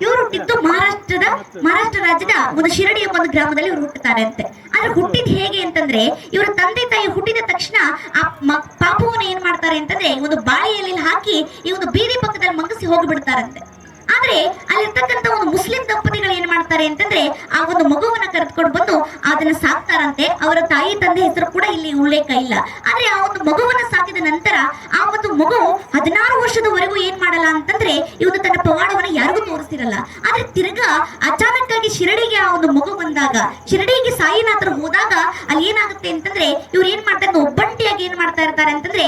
ಇವರು ಹುಟ್ಟಿದ್ದು ಮಹಾರಾಷ್ಟ್ರ ರಾಜ್ಯದ ಒಂದು ಶಿರಡಿ ಎಂಬ ಒಂದು ಗ್ರಾಮದಲ್ಲಿ ಇವರು ಹುಟ್ಟುತ್ತಾರೆ ಅಂತೆ. ಆದ್ರೆ ಹುಟ್ಟಿದ್ ಹೇಗೆ ಅಂತಂದ್ರೆ ಇವರ ತಂದೆ ತಾಯಿ ಹುಟ್ಟಿದ ತಕ್ಷಣ ಆ ಪಾಪುವನ್ನ ಏನ್ ಮಾಡ್ತಾರೆ ಅಂತಂದ್ರೆ ಒಂದು ಬಾಳೆಯಲ್ಲಿ ಹಾಕಿ ಈ ಒಂದು ಬೀದಿ ಪಕ್ಕದಲ್ಲಿ ಮಂಗಿಸಿ ಹೋಗಿಬಿಡ್ತಾರಂತೆ. ಆದ್ರೆ ಅಲ್ಲಿರ್ತಕ್ಕಂಥ ಒಂದು ಮುಸ್ಲಿಂ ದಂಪತಿಗಳು ಏನ್ ಮಾಡ್ತಾರೆ ಅಂತಂದ್ರೆ ಆ ಒಂದು ಮಗುವನ್ನ ಕರೆದುಕೊಂಡು ಬಂದು ಅದನ್ನ ಸಾಕ್ತಾರಂತೆ. ಅವರ ತಾಯಿ ತಂದೆ ಹೆಸರು ಕೂಡ ಇಲ್ಲಿ ಉಲ್ಲೇಖ ಇಲ್ಲ. ಆದ್ರೆ ಆ ಒಂದು ಮಗುವನ್ನ ಸಾಕಿದ ನಂತರ ಆ ಒಂದು ಮಗು 16 ವರ್ಷದವರೆಗೂ ಏನ್ ಮಾಡಲ್ಲ ಅಂತಂದ್ರೆ ಇವನು ತನ್ನ ಪವಾಡವನ್ನ ಯಾರಿಗೂ ತೋರಿಸಿರಲ್ಲ. ಆದ್ರೆ ತಿರ್ಗಾ ಅಚಾನಕ್ ಆಗಿ ಶಿರಡಿಗೆ ಆ ಒಂದು ಮಗು ಬಂದಾಗ, ಶಿರಡಿಗೆ ಸಾಯಿನಾಥರು ಹೋದಾಗ ಅಲ್ಲಿ ಏನಾಗುತ್ತೆ ಅಂತಂದ್ರೆ ಇವ್ರು ಏನ್ ಮಾಡ್ತಾರೆ, ಒಬ್ಬಂಟಿಯಾಗಿ ಏನ್ ಮಾಡ್ತಾ ಇರ್ತಾರೆ ಅಂತಂದ್ರೆ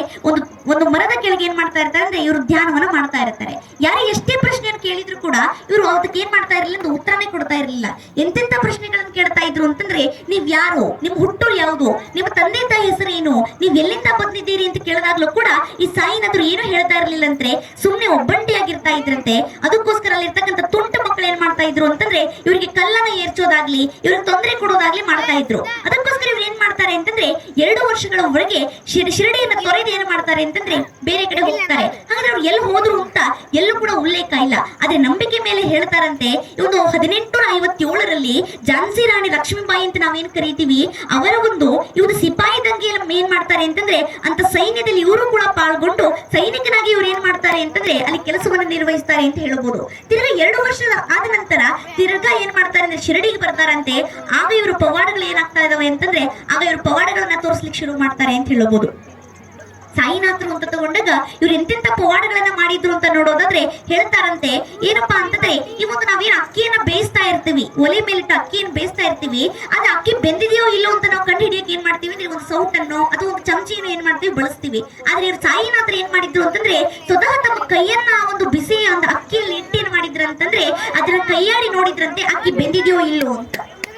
ಒಂದು ಮರದ ಕೆಳಗೆ ಏನ್ ಮಾಡ್ತಾ ಇರ್ತಾರೆ ಅಂದ್ರೆ ಇವರು ಧ್ಯಾನವನ್ನ ಮಾಡ್ತಾ ಇರ್ತಾರೆ. ಯಾರೇ ಎಷ್ಟೇ ಪ್ರಶ್ನೆಯನ್ನು ಕೇಳಿದ್ರು ಕೂಡ ಇವರು ಅದಕ್ಕೆ ಏನ್ ಮಾಡ್ತಾ ಇರಲಿಲ್ಲ, ಉತ್ತರನೇ ಕೊಡ್ತಾ ಇರಲಿಲ್ಲ. ಎಂತೆಂತ ಪ್ರಶ್ನೆಗಳನ್ನು ಕೇಳ್ತಾ ಇದ್ರು ಅಂತಂದ್ರೆ ನೀವ್ ಯಾರು, ನಿಮ್ ಹುಟ್ಟು ಯಾವುದು, ನಿಮ್ಮ ತಂದೆ ತಾಯಿ ಹೆಸರೇನು, ನೀವ್ ಎಲ್ಲಿಂದ ಬಂದಿದ್ದೀರಿ ಅಂತ ಕೇಳಿದಾಗ್ಲೂ ಕೂಡ ಈ ಸಾಯಿನಾಥರು ಏನು ಹೇಳ್ತಾ ಇರ್ಲಿಲ್ಲ ಅಂದ್ರೆ ಸುಮ್ನೆ ಒಬ್ಬಂಟಿಯಾಗಿರ್ತಾ ಇದ್ರಂತೆ. ಅದಕ್ಕೋಸ್ಕರ ಅಲ್ಲಿರ್ತಕ್ಕಂಥ ತುಂಟ ಮಕ್ಕಳು ಏನ್ ಮಾಡ್ತಾ ಇದ್ರು ಅಂತಂದ್ರೆ ಇವರಿಗೆ ಕಲ್ಲನ್ನ ಏರ್ಚೋದಾಗ್ಲಿ, ಇವ್ರಿಗೆ ತೊಂದರೆ ಕೊಡೋದಾಗ್ಲಿ ಮಾಡ್ತಾ ಇದ್ರು. ಅದಕ್ಕೋಸ್ಕರ ಇವ್ರು ಏನ್ ಮಾಡ್ತಾರೆ ಅಂತಂದ್ರೆ 2 ವರ್ಷಗಳವರೆಗೆ ಶಿರಡಿಯನ್ನ ತೊರೆದು ಏನ್ ಮಾಡ್ತಾರೆ ಅಂತಂದ್ರೆ ಬೇರೆ ಕಡೆ ಹೋಗ್ತಾರೆ. ಹಾಗಾದ್ರೆ ಅವ್ರು ಎಲ್ಲಿ ಹೋದ್ರು ಅಂತ ಎಲ್ಲೂ ಕೂಡ ಉಲ್ಲೇಖ ಇಲ್ಲ. ಆದ್ರೆ ನಂಬಿಕೆ ಮೇಲೆ ಹೇಳ್ತಾರಂತೆ ಒಂದು 1857ರಲ್ಲಿ ಝಾನ್ಸಿ ರಾಣಿ ಲಕ್ಷ್ಮೀಬಾಯಿ ಅಂತ ನಾವೇನ್ ಕರಿತೀವಿ, ಅವರ ಒಂದು ಇವರು ಸಿಪಾಯಿ ದಂಗೆಯಲ್ಲಿ ಏನ್ ಮಾಡ್ತಾರೆ ಅಂತಂದ್ರೆ ಅಂತ ಸೈನ್ಯದಲ್ಲಿ ಇವರು ಕೂಡ ಪಾಲ್ಗೊಂಡು ಸೈನಿಕನಾಗಿ ಇವ್ರು ಏನ್ ಮಾಡ್ತಾರೆ ಅಂತಂದ್ರೆ ಅಲ್ಲಿ ಕೆಲಸವನ್ನು ನಿರ್ವಹಿಸ್ತಾರೆ ಅಂತ ಹೇಳ್ಬೋದು. ತಿರ್ಗಾ 2 ವರ್ಷ ಆದ ನಂತರ ತಿರ್ಗಾ ಏನ್ ಮಾಡ್ತಾರೆ ಅಂದ್ರೆ ಶಿರಡಿಗೆ ಬರ್ತಾರಂತೆ. ಆಗ ಇವರು ಪವಾಡಗಳು ಏನಾಗ್ತಾ ಇದಾವೆ ಅಂತಂದ್ರೆ ಆಗ ಇವರು ಪವಾಡಗಳನ್ನ ತೋರಿಸ್ಲಿಕ್ಕೆ ಶುರು ಮಾಡ್ತಾರೆ ಅಂತ ಹೇಳ್ಬೋದು. ಸಾಯಿನಾಥರು ಅಂತ ತಗೊಂಡಾಗ ಇವ್ರು ಎಂತೆಂತ ಪವಾಡಗಳನ್ನ ಮಾಡಿದ್ರು ಅಂತ ನೋಡೋದಾದ್ರೆ ಹೇಳ್ತಾರಂತೆ ಏನಪ್ಪಾ ಅಂತಂದ್ರೆ ಈ ಒಂದು ನಾವೇನ್ ಅಕ್ಕಿಯನ್ನ ಬೇಯಿಸ್ತಾ ಇರ್ತೀವಿ, ಒಲೆ ಮೇಲಿಟ್ಟು ಅಕ್ಕಿಯನ್ನು ಬೇಯಿಸ್ತಾ ಇರ್ತೀವಿ, ಅದು ಅಕ್ಕಿ ಬೆಂದಿದೆಯೋ ಇಲ್ಲೋ ಅಂತ ನಾವು ಕಂಡು ಹಿಡಿಯಕ್ಕೆ ಏನ್ ಮಾಡ್ತೀವಿ ಅಂದ್ರೆ ಒಂದು ಸೌಟನ್ನು ಅಥವಾ ಒಂದು ಚಮಚಿಯನ್ನು ಏನ್ ಮಾಡ್ತೀವಿ ಬಳಸ್ತೀವಿ. ಆದ್ರೆ ಇವ್ರು ಸಾಯಿನಾಥರು ಏನ್ ಮಾಡಿದ್ರು ಅಂತಂದ್ರೆ ಸ್ವತಃ ತಮ್ಮ ಕೈಯನ್ನ ಒಂದು ಬಿಸಿ ಒಂದು ಅಕ್ಕಿಯಲ್ಲಿ ಇಟ್ಟು ಏನ್ ಮಾಡಿದ್ರು ಅಂತಂದ್ರೆ ಅದನ್ನ ಕೈಯಾಡಿ ನೋಡಿದ್ರಂತೆ ಅಕ್ಕಿ ಬೆಂದಿದೆಯೋ ಇಲ್ಲೋ ಅಂತ.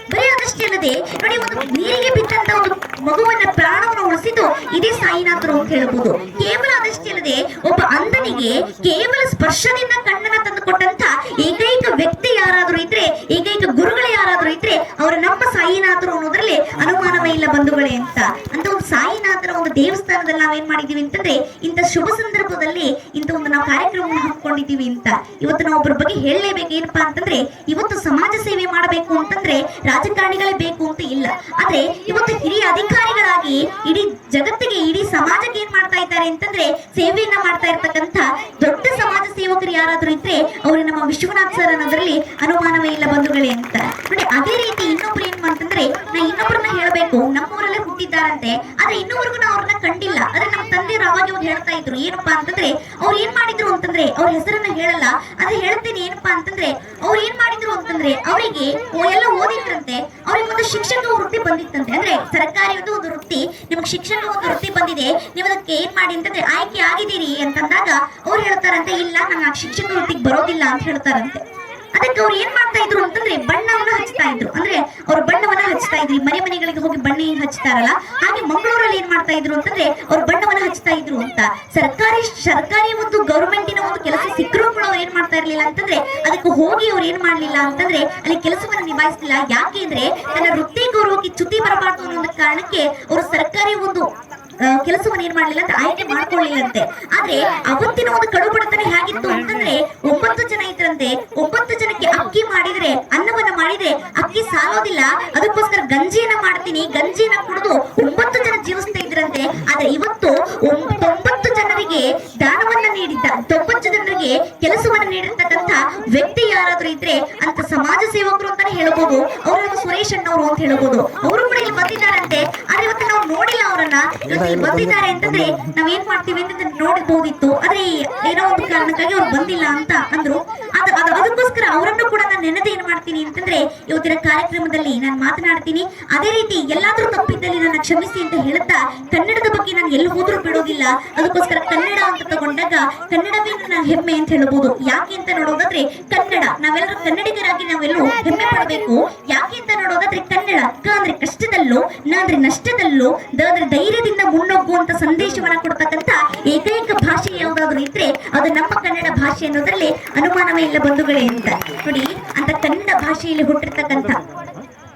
ಬರೀ ಅದಷ್ಟೇ ಅಲ್ಲದೆ ನೋಡಿ, ಒಂದು ನೀರಿಗೆ ಬಿದ್ದಂತ ಒಂದು ಮಗುವನ್ನ ಪ್ರಾಣವನ್ನು ಉಳಿಸಿದ್ದು ಇದೇ ಸಾಯಿನಾಥರು ಅಂತ ಹೇಳ್ಬೋದು. ಕೇವಲ ಅದಷ್ಟೇ ಅಲ್ಲದೆ ಒಬ್ಬ ಅಂಧನಿಗೆ ಕೇವಲ ಸ್ಪರ್ಶದಿಂದ ಕಣ್ಣನ್ನ ತಂದು ಕೊಟ್ಟಂತ ಏಕೈಕ ವ್ಯಕ್ತಿ ಯಾರಾದ್ರೂ ಇದ್ರೆ, ಏಕೈಕ ಗುರುಗಳು ಯಾರಾದ್ರೂ ಇದ್ರೆ ಅವರು ನಮ್ಮ ಸಾಯಿನಾಥರು ಅನ್ನೋದ್ರಲ್ಲಿ ಅನುಮಾನವೇ ಇಲ್ಲ ಬಂಧುಗಳೇ ಅಂತ ಒಂದು ಸಾಯಿನಾಥರ ಒಂದು ದೇವಸ್ಥಾನದಲ್ಲಿ ನಾವೇನ್ ಮಾಡಿದೀವಿ ಅಂತಂದ್ರೆ ಇಂಥ ಶುಭ ಸಂದರ್ಭದಲ್ಲಿ ಇಂಥ ಒಂದು ನಾವು ಕಾರ್ಯಕ್ರಮವನ್ನು ಹಮ್ಮಿಕೊಂಡಿದ್ದೀವಿ ಅಂತ ಇವತ್ತು ನಾವು ಒಬ್ಬರ ಬಗ್ಗೆ ಹೇಳಲೇಬೇಕು. ಏನಪ್ಪಾ ಅಂತಂದ್ರೆ ಇವತ್ತು ಸಮಾಜ ಸೇವೆ ಮಾಡಬೇಕು ಅಂತಂದ್ರೆ ರಾಜಕಾರಣಿಗಳೇ ಬೇಕು ಅಂತ ಇಲ್ಲ. ಆದ್ರೆ ಇವತ್ತು ಹಿರಿಯ ಅಧಿಕಾರಿಗಳಾಗಿ ಇಡೀ ಜಗತ್ತಿಗೆ, ಇಡೀ ಸಮಾಜಕ್ಕೆ ಏನ್ ಮಾಡ್ತಾ ಇದ್ದಾರೆ ಅಂತಂದ್ರೆ ಸೇವೆಯನ್ನ ಮಾಡ್ತಾ ಇರ್ತಕ್ಕಂಥ ದೊಡ್ಡ ಸಮಾಜ ಸೇವಕರು ಯಾರಾದ್ರೂ ಇದ್ರೆ ಅವರು ನಮ್ಮ ವಿಶ್ವನಾಥ್ ಸರ್ ಅನ್ನೋದ್ರಲ್ಲಿ ಅನುಮಾನವೇ ಇಲ್ಲ ಬಂಧುಗಳೇ ಅಂತ ನೋಡಿ. ಅದೇ ರೀತಿ ಇನ್ನೊಬ್ರು ಏನ್ ಮಾಡ್ತಂದ್ರೆ ನಾ ಇನ್ನೊಬ್ರನ್ನ ಹೇಳ್ಬೇಕು, ನಮ್ಮೂರಲ್ಲೇ ಹುಟ್ಟಿದ್ದಾರಂತೆ, ಆದ್ರೆ ಇನ್ನೂವರೆಗೂ ನಾವು ಅವ್ರನ್ನ ಕಂಡಿಲ್ಲ. ಆದ್ರೆ ನಮ್ಮ ತಂದೆಯವರು ಅವಾಗ ಅವ್ರು ಹೇಳ್ತಾ ಇದ್ರು ಏನಪ್ಪಾ ಅಂತಂದ್ರೆ ಅವ್ರು ಏನ್ ಮಾಡಿದ್ರು ಅಂತಂದ್ರೆ ಅವ್ರ ಹೆಸರನ್ನ ಹೇಳಲ್ಲ, ಆದ್ರೆ ಹೇಳ್ತೇನೆ ಏನಪ್ಪಾ ಅಂತಂದ್ರೆ ಅವ್ರು ಏನ್ ಮಾಡಿದ್ರು ಅಂತಂದ್ರೆ ಅವರಿಗೆ ಎಲ್ಲ ಓದಿದ್ರಂತೆ, ಅವ್ರಿಗೆ ಒಂದು ಶಿಕ್ಷಕ ವೃತ್ತಿ ಬಂದಿತ್ತಂತೆ. ಅಂದ್ರೆ ಸರ್ಕಾರಿ ಒಂದು ವೃತ್ತಿ, ನಿಮ್ಗೆ ಶಿಕ್ಷಕ ಒಂದು ವೃತ್ತಿ ಬಂದಿದೆ, ನೀವು ಅದಕ್ಕೆ ಏನ್ ಮಾಡಿ ಅಂತಂದ್ರೆ ಆಯ್ಕೆ ಆಗಿದ್ದೀರಿ ಅಂತಂದಾಗ ಅವ್ರು ಹೇಳ್ತಾರಂತೆ ಇಲ್ಲ ನಾನು ಶಿಕ್ಷಕ ವೃತ್ತಿಗೆ ಬರೋದಿಲ್ಲ ಅಂತ ಹೇಳ್ತಾರಂತೆ. ಅದಕ್ಕೆ ಅವ್ರು ಏನ್ ಮಾಡ್ತಾ ಇದ್ರು ಅಂತಂದ್ರೆ ಬಣ್ಣವನ್ನ ಹಚ್ತಾ ಇದ್ರು. ಅಂದ್ರೆ ಅವ್ರು ಬಣ್ಣವನ್ನ ಹಚ್ತಾ ಇದ್ರಿ, ಮನೆಗಳಿಗೆ ಹೋಗಿ ಬಣ್ಣ ಹಚ್ತಾರಲ್ಲ ಹಾಗೆ ಮಂಗಳೂರಲ್ಲಿ ಏನ್ ಮಾಡ್ತಾ ಇದ್ರು ಅಂತಂದ್ರೆ ಅವ್ರು ಬಣ್ಣವನ್ನ ಹಚ್ತಾ ಇದ್ರು ಅಂತ. ಸರ್ಕಾರಿ ಒಂದು ಗೌರ್ಮೆಂಟಿನ ಒಂದು ಕೆಲಸ ಸಿಕ್ಕರೂ ಕೂಡ ಅವ್ರು ಏನ್ ಮಾಡ್ತಾ ಇರ್ಲಿಲ್ಲ ಅಂತಂದ್ರೆ ಅದಕ್ಕೆ ಹೋಗಿ ಅವ್ರು ಏನ್ ಮಾಡ್ಲಿಲ್ಲ ಅಂತಂದ್ರೆ ಅಲ್ಲಿ ಕೆಲಸವನ್ನ ನಿಭಾಯಿಸ್ತಿಲ್ಲ. ಯಾಕೆ ಅಂದ್ರೆ ತನ್ನ ವೃತ್ತಿ ಗೌರವಕ್ಕೆ ಚ್ಯುತಿ ಬರಬಾರ್ದು ಅನ್ನೋ ಒಂದು ಕಾರಣಕ್ಕೆ ಅವರು ಸರ್ಕಾರಿ ಒಂದು ಕೆಲಸವನ್ನು ಏನ್ ಮಾಡ್ಲಿಲ್ಲ ಅಂತ ಆಯ್ಕೆ ಮಾಡ್ಕೊಳ್ಳಿಲ್ಲಂತೆ. ಆದ್ರೆ ಅವತ್ತಿನ ಒಂದು ಕಡುಬಡತನ ಹೇಗಿತ್ತು ಅಂತಂದ್ರೆ 9 ಜನ ಇದ್ರಂತೆ, 9 ಜನಕ್ಕೆ ಅಕ್ಕಿ ಮಾಡಿದ್ರೆ, ಅನ್ನವನ್ನ ಮಾಡಿದ್ರೆ ಅಕ್ಕಿ ಸಾಲೋದಿಲ್ಲ, ಅದಕ್ಕೋಸ್ಕರ ಗಂಜಿಯನ್ನ ಮಾಡ್ತೀನಿ, ಗಂಜಿಯನ್ನ ಕುಡಿದು 9 ಜನ ಜೀವಿಸ್ತಾ ಇದ್ರಂತೆ. ಆದ್ರೆ ಇವತ್ತು 9 ಜನರಿಗೆ ದಾನವನ್ನ ನೀಡಿದ್ದ, 9 ಜನರಿಗೆ ಕೆಲಸವನ್ನ ನೀಡಿರ್ತಕ್ಕಂಥ ವ್ಯಕ್ತಿ ಯಾರಾದ್ರೂ ಇದ್ರೆ ಅಂತ ಸಮಾಜ ಸೇವಕರು ಅಂತಾನೆ ಹೇಳ್ಬೋದು. ಅವರು ಸುರೇಶ್ ಅಣ್ಣವರು ಅಂತ ಹೇಳ್ಬೋದು. ಅವರು ಕೂಡ ಇಲ್ಲಿ ಬಂದಿದ್ದಾರಂತೆ. ಆದ್ರೆ ಇವತ್ತು ನಾವು ನೋಡಿಲ್ಲ ಅವರನ್ನ. ಬಂದಿದ್ದಾರೆ ಅಂತಂದ್ರೆ ನಾವ್ ಏನ್ ಮಾಡ್ತೀವಿ ಅಂತಂದ್ರೆ ನೋಡಬಹುದಿತ್ತು, ಆದ್ರೆ ಏನೋ ಒಂದು ಕಾರಣಕ್ಕಾಗಿ ಅವ್ರು ಬಂದಿಲ್ಲ ಅಂತ ಅಂದ್ರು. ಅದಕ್ಕೋಸ್ಕರ ಅವರನ್ನು ಕೂಡ ನಾನು ನೆನದೆ ಏನ್ ಮಾಡ್ತೀನಿ ಅಂತಂದ್ರೆ ಇವತ್ತಿನ ಕಾರ್ಯಕ್ರಮದಲ್ಲಿ ನಾನು ಮಾತನಾಡ್ತೀನಿ. ಅದೇ ರೀತಿ ಎಲ್ಲಾದ್ರೂ ತಪ್ಪಿದ್ದಲ್ಲಿ ನನ್ನ ಕ್ಷಮಿಸಿ ಅಂತ ಹೇಳ್ತಾ ಕನ್ನಡದ ಬಗ್ಗೆ ನಾನು ಎಲ್ಲಿ ಹೋದ್ರೂ ಬಿಡೋದಿಲ್ಲ. ಅದಕ್ಕೋಸ್ಕರ ಕನ್ನಡ ಅಂತ ತಗೊಂಡಾಗ ಕನ್ನಡವೇ ನನ್ನ ಹೆಮ್ಮೆ ಅಂತ ಹೇಳ್ಬೋದು. ಯಾಕೆ ಅಂತ ನೋಡೋದಾದ್ರೆ ಕನ್ನಡ, ನಾವೆಲ್ಲರೂ ಕನ್ನಡಿಗರಾಗಿ ನಾವೆಲ್ಲರೂ ಹೆಮ್ಮೆ ಪಡಬೇಕು. ಯಾಕೆ ಅಂತ ನೋಡೋದಾದ್ರೆ ಕನ್ನಡ ಕ ಅಂದ್ರೆ ಕಷ್ಟದಲ್ಲೂ, ನ ಅಂದ್ರೆ ನಷ್ಟದಲ್ಲೂ, ದ ಅಂದ್ರೆ ಧೈರ್ಯದಿಂದ ಮುನ್ನೋಗುವಂತ ಸಂದೇಶವನ್ನ ಕೊಡ್ತಕ್ಕಂಥ ಏಕೈಕ ಭಾಷೆ ಯಾವ್ದಾದ್ರು ಇದ್ರೆ ಅದು ನಮ್ಮ ಕನ್ನಡ ಭಾಷೆ ಅನ್ನೋದ್ರಲ್ಲಿ ಅನುಮಾನವೇ ಇಲ್ಲ ಬಂಧುಗಳೇ ಅಂತ ನೋಡಿ. ಅಂತ ಕನ್ನಡ ಭಾಷೆಯಲ್ಲಿ ಹುಟ್ಟಿರ್ತಕ್ಕಂಥ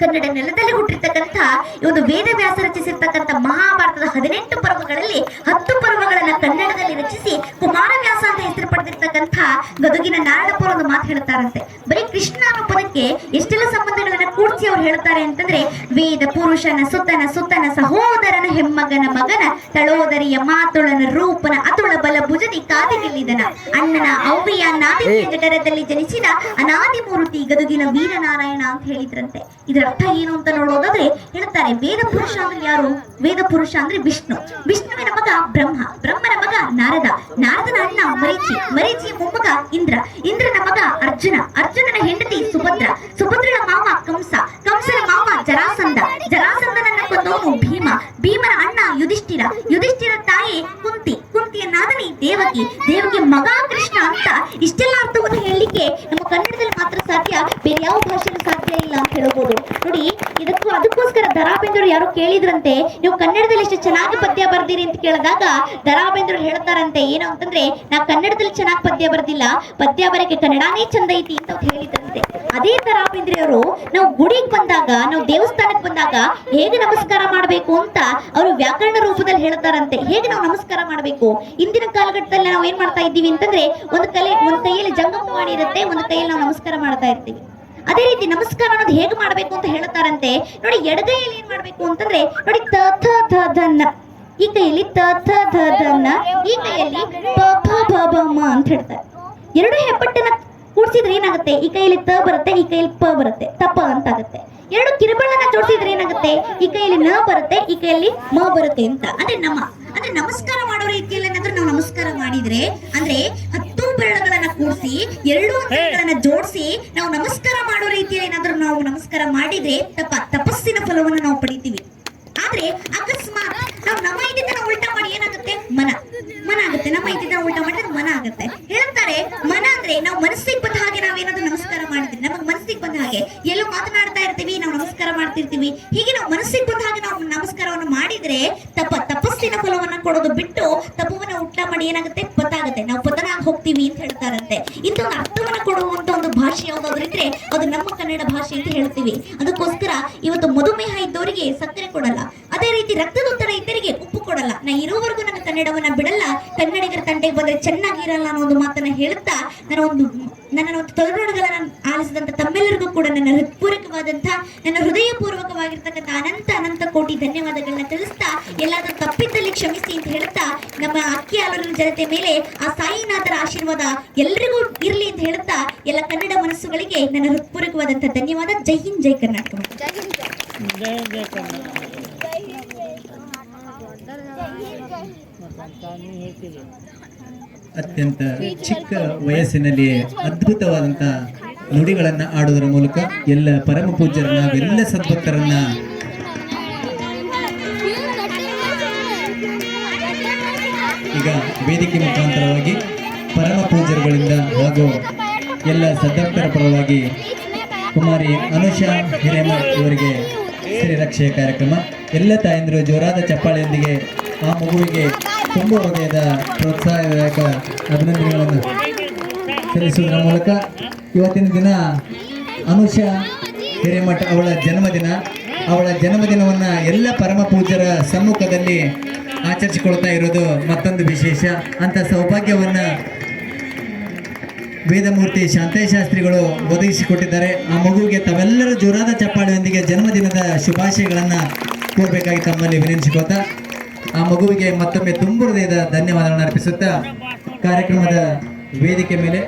ಕನ್ನಡ ನೆಲದಲ್ಲಿ ಹುಟ್ಟಿರ್ತಕ್ಕಂಥ ಈ ಒಂದು ವೇದವ್ಯಾಸ ರಚಿಸಿರ್ತಕ್ಕಂಥ ಮಹಾಭಾರತದ 18 ಪರ್ವಗಳಲ್ಲಿ 10 ಪರ್ವಗಳನ್ನ ಕನ್ನಡದಲ್ಲಿ ರಚಿಸಿ ಕುಮಾರವ್ಯಾಸ ಅಂತ ಹೆಸರು ಪಡೆದಿರ್ತಕ್ಕಂಥ ಗದುಗಿನ ನಾರಾಯಣಪುರ ಒಂದು ಮಾತು ಹೇಳ್ತಾರಂತೆ. ಬರೀ ಕೃಷ್ಣ ಅನ್ನೋ ಪದಕ್ಕೆ ಎಷ್ಟೆಲ್ಲ ಸಂಬಂಧಗಳನ್ನ ಕೂಡಿಸಿ ಅವ್ರು ಹೇಳ್ತಾರೆ ಅಂತಂದ್ರೆ, ವೇದ ಪುರುಷನ ಸುತನ ಸಹೋದರನ ಹೆಮ್ಮಗನ ಮಗನ ತಳೋದರಿಯ ಮಾತುಳನ ರೂಪನ ಅತುಳ ಬಲ ಭುಜದಿ ಕಾದಿಗೆಲ್ಲಿದನ ಅಣ್ಣನ ಅವ್ವಿಯ ನಾದಿತ್ಯ ಜಠರದಲ್ಲಿ ಜನಿಸಿದ ಅನಾದಿ ಮೂರ್ತಿ ಗದುಗಿನ ವೀರನಾರಾಯಣ ಅಂತ ಹೇಳಿದ್ರಂತೆ. ಇದರ ಅರ್ಥ ಏನು ಅಂತ ನೋಡೋದಾದ್ರೆ ಹೇಳ್ತಾರೆ, ವೇದ ಪುರುಷ ಅಂದ್ರೆ ಯಾರು? ವೇದ ಪುರುಷ ಅಂದ್ರೆ ವಿಷ್ಣು, ವಿಷ್ಣುವಿನ ಮಗ ಬ್ರಹ್ಮ, ಬ್ರಹ್ಮನ ಮಗ ನಾರದನ ಅಣ್ಣ ಮರೀಚಿಯ ಮೊಮ್ಮಗ ಇಂದ್ರನ ಮಗ ಅರ್ಜುನನ ಹೆಂಡತಿ ಸುಭದ್ರನ ಮಾವ ಕಂಸನ ಮಾವ ಜರಾಸಂದನನ್ನ ಕೊಂದವನು ಭೀಮನ ಅಣ್ಣ ಯುಧಿಷ್ಠಿರ ತಾಯಿ ಕುಂತಿಯ ನಾದನಿ ದೇವಕಿ ಮಗ ಕೃಷ್ಣ ಅಂತ ಇಷ್ಟೆಲ್ಲ ಅರ್ಥವನ್ನು ಹೇಳಲಿಕ್ಕೆ ನಮ್ಮ ಕನ್ನಡದಲ್ಲಿ ಮಾತ್ರ ಸಾಧ್ಯ, ಬೇರೆ ಯಾವ ಭಾಷೆಯಲ್ಲಿ ಸಾಧ್ಯ ಇಲ್ಲ ಅಂತ ಹೇಳ್ಬೋದು. ನೋಡಿ, ಅದಕ್ಕೋಸ್ಕರ ದರಾ ಬೇಂದ್ರೆ ಯಾರು ಕೇಳಿದ್ರಂತೆ, ನೀವು ಕನ್ನಡದಲ್ಲಿ ಎಷ್ಟು ಚೆನ್ನಾಗಿ ಪದ್ಯ ಬರ್ದಿರಿ ಅಂತ ಕೇಳಿದಾಗ ದರಾ ಬೇಂದ್ರೆ ಹೇಳ್ತಾರಂತೆ, ಏನು ಅಂತಂದ್ರೆ, ನಾ ಕನ್ನಡದಲ್ಲಿ ಚೆನ್ನಾಗಿ ಪದ್ಯ ಬರ್ದಿಲ್ಲ, ಪದ್ಯ ಬರಕ್ಕೆ ಕನ್ನಡನೇ ಚಂದ ಐತಿ ಅಂತ ಹೇಳಿದ್ರಂತೆ. ಅದೇ ದರಾ ಬೇಂದ್ರೆ ಅವರು ನಾವು ಗುಡಿಗೆ ಬಂದಾಗ, ನಾವು ದೇವಸ್ಥಾನಕ್ಕೆ ಬಂದಾಗ ಹೇಗೆ ನಮಸ್ಕಾರ ಮಾಡಬೇಕು ಅಂತ ಅವರು ವ್ಯಾಕರಣ ರೂಪದಲ್ಲಿ ಹೇಳ್ತಾರಂತೆ. ಹೇಗೆ ನಾವು ನಮಸ್ಕಾರ ಮಾಡಬೇಕು? ಇಂದಿನ ಕಾಲಘಟ್ಟದಲ್ಲಿ ನಾವು ಏನ್ ಮಾಡ್ತಾ ಇದ್ದೀವಿ ಅಂತಂದ್ರೆ, ಒಂದು ಕೈಯಲ್ಲಿ ಜಂಗಮವಾಣಿ ಇರುತ್ತೆ, ಒಂದು ಕೈಯಲ್ಲಿ ನಾವು ನಮಸ್ಕಾರ ಮಾಡ್ತಾ ಇರ್ತೀವಿ. ಅದೇ ರೀತಿ ನಮಸ್ಕಾರ ಅನ್ನೋದು ಹೇಗೆ ಮಾಡ್ಬೇಕು ಅಂತ ಹೇಳ್ತಾರಂತೆ. ನೋಡಿ, ಎಡಗೈಯಲ್ಲಿ ಏನ್ ಮಾಡ್ಬೇಕು ಅಂತಂದ್ರೆ, ನೋಡಿ, ತ ಥ ಧ ಧನ್ನ, ಈ ಕೈಯಲ್ಲಿ ತ ಥ ಧ ಧನ್ನ, ಈ ಕೈಯಲ್ಲಿ ಪ ಫ ಭ ಭ ಮ ಅಂತ ಹೇಳ್ತಾರೆ. ಎರಡು ಹೆಬ್ಬಟ್ಟನ್ನ ಕೂಡಿಸಿದ್ರೆ ಏನಾಗುತ್ತೆ? ಈ ಕೈಯಲ್ಲಿ ತ ಬರುತ್ತೆ, ಈ ಕೈಯಲ್ಲಿ ಪ ಬರುತ್ತೆ, ತಪ ಅಂತ ಆಗುತ್ತೆ. ಎರಡು ಕಿರುಬೆಳ್ಳನ್ನ ಜೋಡಿಸಿದ್ರೆ ಏನಾಗುತ್ತೆ? ಈ ಕೈಯಲ್ಲಿ ನ ಬರುತ್ತೆ, ಈ ಕೈಯಲ್ಲಿ ಮ ಬರುತ್ತೆ ಅಂತ. ಅಂದ್ರೆ ನಮಸ್ಕಾರ ಮಾಡೋ ರೀತಿಯಲ್ಲಿ ಏನಾದ್ರೂ ನಾವು ನಮಸ್ಕಾರ ಮಾಡಿದ್ರೆ, ಅಂದ್ರೆ 10 ಬೆರಳುಗಳನ್ನ ಕೂಡಿಸಿ 2 ಅಂಗೈಗಳನ್ನ ಜೋಡಿಸಿ ನಾವು ನಮಸ್ಕಾರ ಮಾಡೋ ರೀತಿಯಲ್ಲಿ ಏನಾದ್ರೂ ನಾವು ನಮಸ್ಕಾರ ಮಾಡಿದ್ರೆ ತಪಸ್ಸಿನ ಫಲವನ್ನು ನಾವು ಪಡಿತೀವಿ. ಆದ್ರೆ ಅಕಸ್ಮಾತ್ ನಾವು ನಮ್ಮ ಇದನ್ನ ಉಲ್ಟಾ ಮಾಡಿ ಏನಾಗುತ್ತೆ? ಮನ ಆಗುತ್ತೆ. ನಮ್ಮ ಇದನ್ನ ಉಲ್ಟಾ ಮಾಡಿದ್ರೆ ಮನ ಆಗುತ್ತೆ. ಹೇಳ್ತಾರೆ, ಮನ ಅಂದ್ರೆ ನಾವು ಮನಸ್ಸಿಗೆ ಬಂದ ಹಾಗೆ ನಾವೇನಾದ್ರೂ ನಮಸ್ಕಾರ ಮಾಡಿದ್ರೆ, ನಮಗ್ ಮನಸ್ಸಿಗೆ ಬಂದ ಹಾಗೆ ಎಲ್ಲೋ ಮಾತನಾಡ್ತಾ ಇರ್ತೀವಿ, ನಾವು ನಮಸ್ಕಾರ ಮಾಡ್ತಿರ್ತೀವಿ. ಹೀಗೆ ನಾವು ಮನಸ್ಸಿಗೆ ಬಂದ ಹಾಗೆ ನಾವು ನಮಸ್ಕಾರವನ್ನು ಮಾಡಿದ್ರೆ ತಪಸ್ಸಿನ ಫಲವನ್ನ ಕೊಡೋದು ಬಿಟ್ಟು ತಪವನ್ನ ಉಲ್ಟಾ ಮಾಡಿ ಏನಾಗುತ್ತೆ? ಪತಾಗುತ್ತೆ, ನಾವು ಪತನಾಗಿ ಹೋಗ್ತೀವಿ ಅಂತ ಹೇಳ್ತಾರಂತೆ. ಇಂಥ ಒಂದು ಅರ್ಥವನ್ನ ಕೊಡುವಂತ ಒಂದು ಭಾಷೆ ಯಾವ್ದಾದ್ರು ಇದ್ರೆ ಅದು ನಮ್ಮ ಕನ್ನಡ ಭಾಷೆ ಅಂತ ಹೇಳ್ತೀವಿ. ಅದಕ್ಕೋಸ್ಕರ ಇವತ್ತು ಮಧುಮೇಹ ಇದ್ದವರಿಗೆ ಸಕ್ಕರೆ ಕೊಡಲ್ಲ, ಅದೇ ರೀತಿ ರಕ್ತದೊತ್ತಡ ಇದ್ದವರಿಗೆ ಉಪ್ಪು ಕೊಡಲ್ಲ. ನಾ ಇರೋವರೆಗೂ ನನ್ನ ಕನ್ನಡವನ್ನ ಬಿಡಲ್ಲ, ಕನ್ನಡಿಗರ ತಂಟೆಗೆ ಬಂದ್ರೆ ಚೆನ್ನಾಗಿರಲ್ಲ ಅನ್ನೋ ಒಂದು ಮಾತನ್ನ ಹೇಳುತ್ತಾ ನನ್ನ ಒಂದು ತೊಡರುಗಳನ್ನ ಆಲಿಸಿದಂತ ತಮ್ಮೆಲ್ಲರಿಗೂ ಕೂಡ ನನ್ನ ಹೃದಯಪೂರ್ವಕವಾಗಿರ್ತಕ್ಕಂಥ ಅನಂತ ಕೋಟಿ ಧನ್ಯವಾದಗಳನ್ನ ತಿಳಿಸ್ತಾ, ಎಲ್ಲಾದ್ರೂ ತಪ್ಪಿದ್ದಲ್ಲಿ ಕ್ಷಮಿಸಿ ಅಂತ ಹೇಳ್ತಾ, ನಮ್ಮ ಅಕ್ಕಿ ಹಾಲೂರಿನ ಜನತೆ ಮೇಲೆ ಆ ಸಾಯಿನಾಥರ ಆಶೀರ್ವಾದ ಎಲ್ರಿಗೂ ಇರ್ಲಿ ಅಂತ ಹೇಳ್ತಾ, ಎಲ್ಲ ಕನ್ನಡ ಮನಸ್ಸುಗಳಿಗೆ ನನ್ನ ಹೃತ್ಪೂರ್ವಕವಾದಂತಹ ಧನ್ಯವಾದ. ಜೈ ಹಿಂದ್, ಜೈ ಕರ್ನಾಟಕ. ಅತ್ಯಂತ ಚಿಕ್ಕ ವಯಸ್ಸಿನಲ್ಲಿ ಅದ್ಭುತವಾದಂತ ನುಡಿಗಳನ್ನ ಆಡುವುದರ ಮೂಲಕ ಎಲ್ಲ ಪರಮ ಪೂಜ್ಯರನ್ನ, ಎಲ್ಲ ಸದ್ಭಕ್ತರನ್ನ ಈಗ ವೇದಿಕೆ ಮುಖಾಂತರವಾಗಿ ಪರಮ ಪೂಜ್ಯರುಗಳಿಂದ ಹಾಗೂ ಎಲ್ಲ ಸದ್ಭಕ್ತರ ಪರವಾಗಿ ಕುಮಾರಿ ಅನುಷಾ ಹಿರೇಮಠ್ ಇವರಿಗೆ ಶ್ರೀರಕ್ಷೆಯ ಕಾರ್ಯಕ್ರಮ. ಎಲ್ಲ ತಾಯಂದಿರು ಜೋರಾದ ಚಪ್ಪಾಳೆಯೊಂದಿಗೆ ಆ ಮಗುವಿಗೆ ತುಂಬ ಹೃದಯದ ಪ್ರೋತ್ಸಾಹದಾಯಕ ಅಭಿನಂದನೆಗಳನ್ನು ಸಲ್ಲಿಸುವುದರ ಮೂಲಕ ಇವತ್ತಿನ ದಿನ ಅನುಷಾ ಹಿರೇಮಠ್ ಅವಳ ಜನ್ಮದಿನವನ್ನು ಎಲ್ಲ ಪರಮ ಪೂಜ್ಯರ ಸಮ್ಮುಖದಲ್ಲಿ ಆಚರಿಸಿಕೊಳ್ತಾ ಇರೋದು ಮತ್ತೊಂದು ವಿಶೇಷ. ಅಂತ ಸೌಭಾಗ್ಯವನ್ನು ವೇದಮೂರ್ತಿ ಶಾಂತೇಶ ಶಾಸ್ತ್ರಿಗಳು ಒದಗಿಸಿಕೊಟ್ಟಿದ್ದಾರೆ. ಆ ಮಗುವಿಗೆ ತಾವೆಲ್ಲರೂ ಜೋರಾದ ಚಪ್ಪಾಳೆಯೊಂದಿಗೆ ಜನ್ಮದಿನದ ಶುಭಾಶಯಗಳನ್ನು ಕೋರಬೇಕಾಗಿ ತಮ್ಮಲ್ಲಿ ವಿನಂತಿಸಿಕೊಳ್ತಾ, ಆ ಮಗುವಿಗೆ ಮತ್ತೊಮ್ಮೆ ತುಂಬ ಹೃದಯದ ಧನ್ಯವಾದಗಳನ್ನು ಅರ್ಪಿಸುತ್ತಾ ಕಾರ್ಯಕ್ರಮದ ವೇದಿಕೆ ಮೇಲೆ